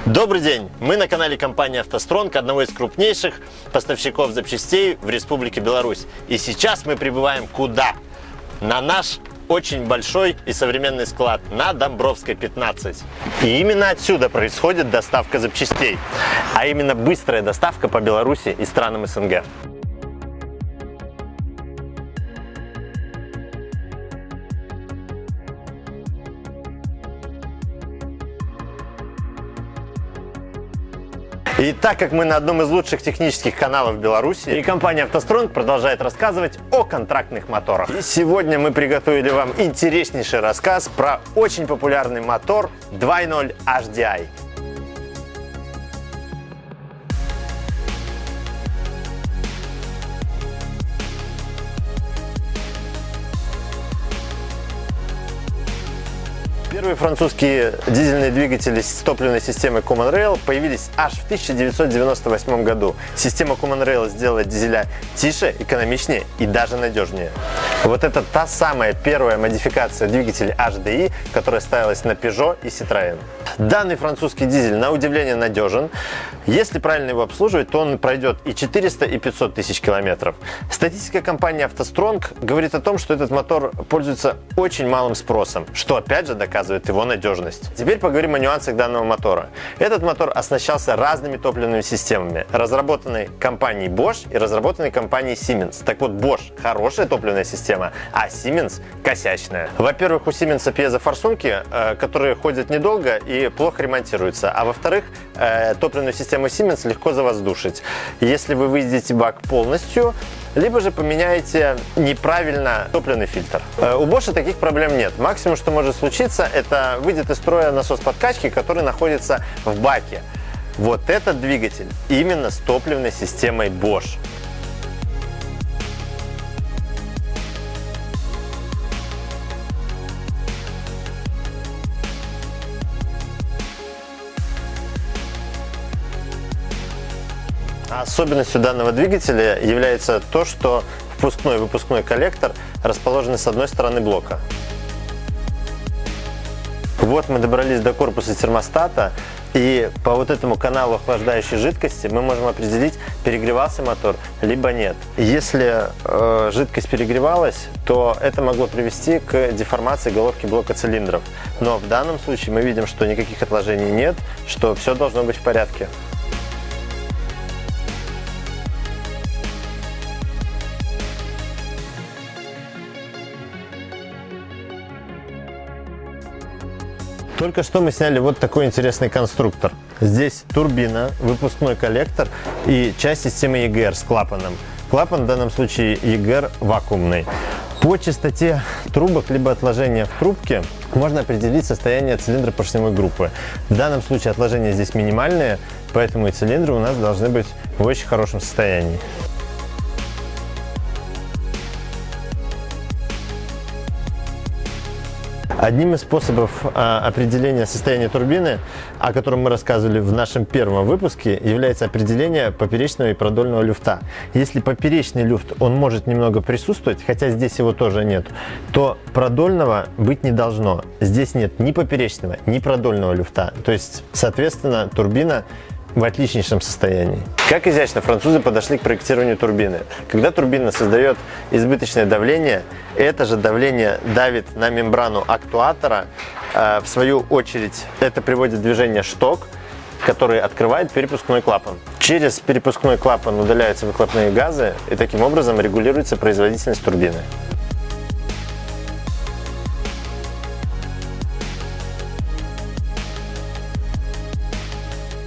Добрый день! Мы на канале компании «АвтоСтронг», одного из крупнейших поставщиков запчастей в Республике Беларусь. И сейчас мы прибываем куда? На наш очень большой и современный склад на Домбровской 15. И именно отсюда происходит доставка запчастей, а именно быстрая доставка по Беларуси и странам СНГ. И так как мы на одном из лучших технических каналов Беларуси, и компания «АвтоСтронг» продолжает рассказывать о контрактных моторах. И сегодня мы приготовили вам интереснейший рассказ про очень популярный мотор 2.0 HDI. Первые французские дизельные двигатели с топливной системой Common Rail появились аж в 1998 году. Система Common Rail сделала дизеля тише, экономичнее и даже надежнее. Вот это та самая первая модификация двигателя HDI, которая ставилась на Peugeot и Citroën. Данный французский дизель на удивление надежен. Если правильно его обслуживать, то он пройдет и 400, и 500 тысяч километров. Статистика компании «АвтоСтронг» говорит о том, что этот мотор пользуется очень малым спросом, что опять же доказывает его надежность. Теперь поговорим о нюансах данного мотора. Этот мотор оснащался разными топливными системами, разработанной компанией Bosch и разработанной компанией Siemens. Так вот, Bosch – хорошая топливная система, а Siemens – косячная. Во-первых, у Siemens пьезофорсунки, которые ходят недолго и плохо ремонтируются, а во-вторых, топливную систему Siemens легко завоздушить, если вы выйдете бак полностью, либо же поменяете неправильно топливный фильтр. У Bosch таких проблем нет. Максимум, что может случиться, это выйдет из строя насос подкачки, который находится в баке. Вот этот двигатель именно с топливной системой Bosch. Особенностью данного двигателя является то, что впускной и выпускной коллектор расположены с одной стороны блока. Вот мы добрались до корпуса термостата, и по вот этому каналу охлаждающей жидкости мы можем определить, перегревался мотор, либо нет. Если жидкость перегревалась, то это могло привести к деформации головки блока цилиндров. Но в данном случае мы видим, что никаких отложений нет, что все должно быть в порядке. Только что мы сняли вот такой интересный конструктор. Здесь турбина, выпускной коллектор и часть системы EGR с клапаном. Клапан в данном случае EGR вакуумный. По частоте трубок либо отложения в трубке можно определить состояние цилиндра поршневой группы. В данном случае отложения здесь минимальные, поэтому и цилиндры у нас должны быть в очень хорошем состоянии. Одним из способов определения состояния турбины, о котором мы рассказывали в нашем первом выпуске, является определение поперечного и продольного люфта. Если поперечный люфт, он может немного присутствовать, хотя здесь его тоже нет, то продольного быть не должно. Здесь нет ни поперечного, ни продольного люфта. То есть, соответственно, турбина в отличнейшем состоянии. Как изящно французы подошли к проектированию турбины. Когда турбина создает избыточное давление, это же давление давит на мембрану актуатора. В свою очередь, это приводит в движение шток, который открывает перепускной клапан. Через перепускной клапан удаляются выхлопные газы, и таким образом регулируется производительность турбины.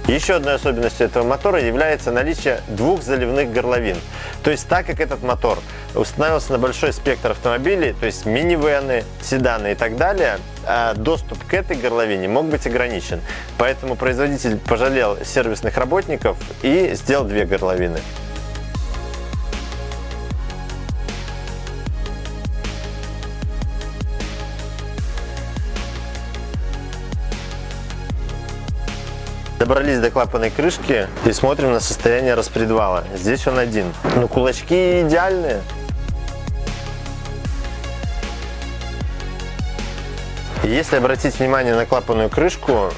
Еще одной особенностью этого мотора является наличие двух заливных горловин. То есть, так как этот мотор устанавливался на большой спектр автомобилей, то есть минивэны, седаны и так далее, доступ к этой горловине мог быть ограничен. Поэтому производитель пожалел сервисных работников и сделал две горловины. Добрались до клапанной крышки и смотрим на состояние распредвала. Здесь он один. Но кулачки идеальные. Если обратить внимание на клапанную крышку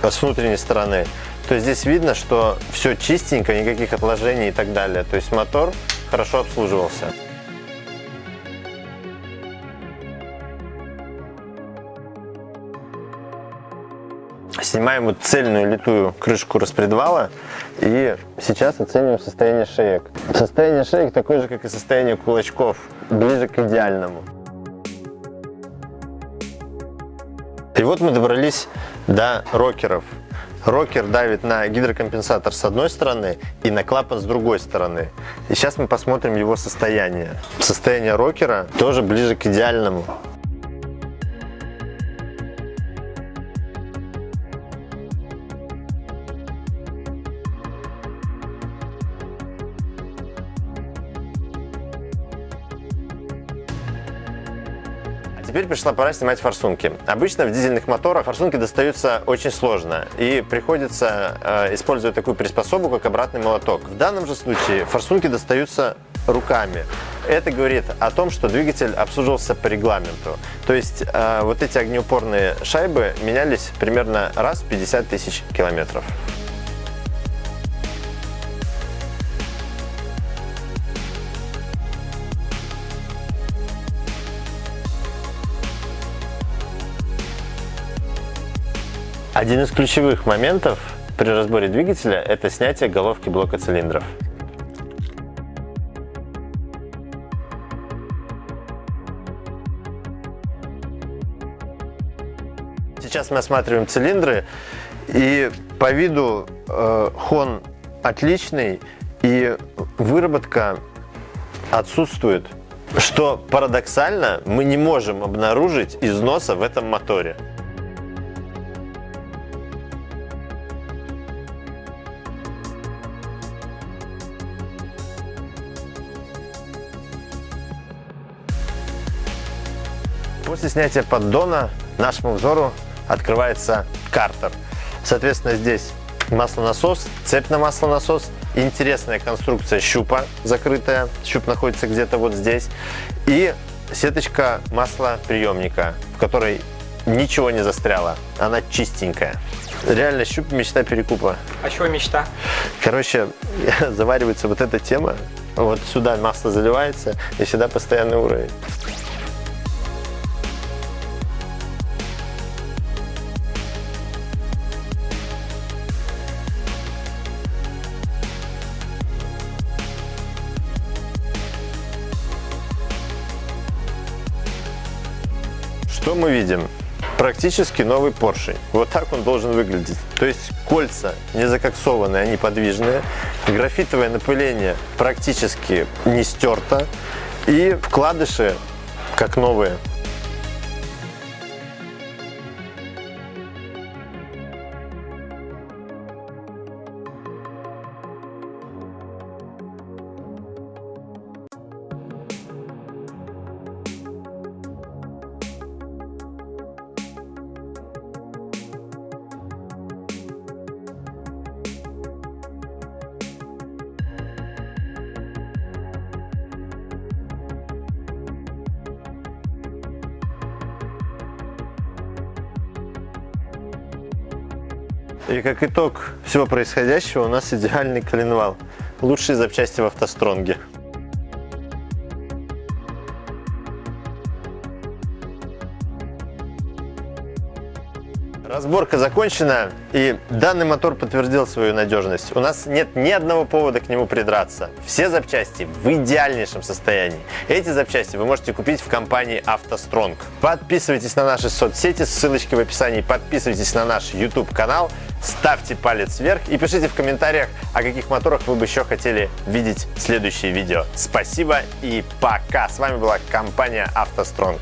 с внутренней стороны, то здесь видно, что все чистенько, никаких отложений и так далее. То есть мотор хорошо обслуживался. Снимаем вот цельную литую крышку распредвала и сейчас оценим состояние шеек. Состояние шеек такое же, как и состояние кулачков, ближе к идеальному. И вот мы добрались до рокеров. Рокер давит на гидрокомпенсатор с одной стороны и на клапан с другой стороны. И сейчас мы посмотрим его состояние. Состояние рокера тоже ближе к идеальному. Теперь пришла пора снимать форсунки. Обычно в дизельных моторах форсунки достаются очень сложно и приходится использовать такую приспособу, как обратный молоток. В данном же случае форсунки достаются руками. Это говорит о том, что двигатель обслуживался по регламенту. То есть вот эти огнеупорные шайбы менялись примерно раз в 50 тысяч километров. Один из ключевых моментов при разборе двигателя – это снятие головки блока цилиндров. Сейчас мы осматриваем цилиндры, и по виду хон отличный, и выработка отсутствует. Что парадоксально, мы не можем обнаружить износа в этом моторе. После снятия поддона нашему взору открывается картер. Соответственно, здесь маслонасос, цепь на маслонасос, интересная конструкция щупа закрытая, щуп находится где-то вот здесь, и сеточка маслоприемника, в которой ничего не застряло, она чистенькая. Реально щуп — мечта перекупа. А чего мечта? Короче, заваривается вот эта тема, вот сюда масло заливается, и сюда постоянный уровень. Что мы видим? Практически новый поршень. Вот так он должен выглядеть. То есть кольца не закоксованные, они подвижные. Графитовое напыление практически не стерто. И вкладыши как новые. И как итог всего происходящего у нас идеальный коленвал. Лучшие запчасти в автостронге. Разборка закончена, и данный мотор подтвердил свою надежность. У нас нет ни одного повода к нему придраться. Все запчасти в идеальнейшем состоянии. Эти запчасти вы можете купить в компании «АвтоСтронг». Подписывайтесь на наши соцсети, ссылочки в описании. Подписывайтесь на наш YouTube-канал, ставьте палец вверх и пишите в комментариях, о каких моторах вы бы еще хотели видеть следующие видео. Спасибо и пока! С вами была компания «АвтоСтронг».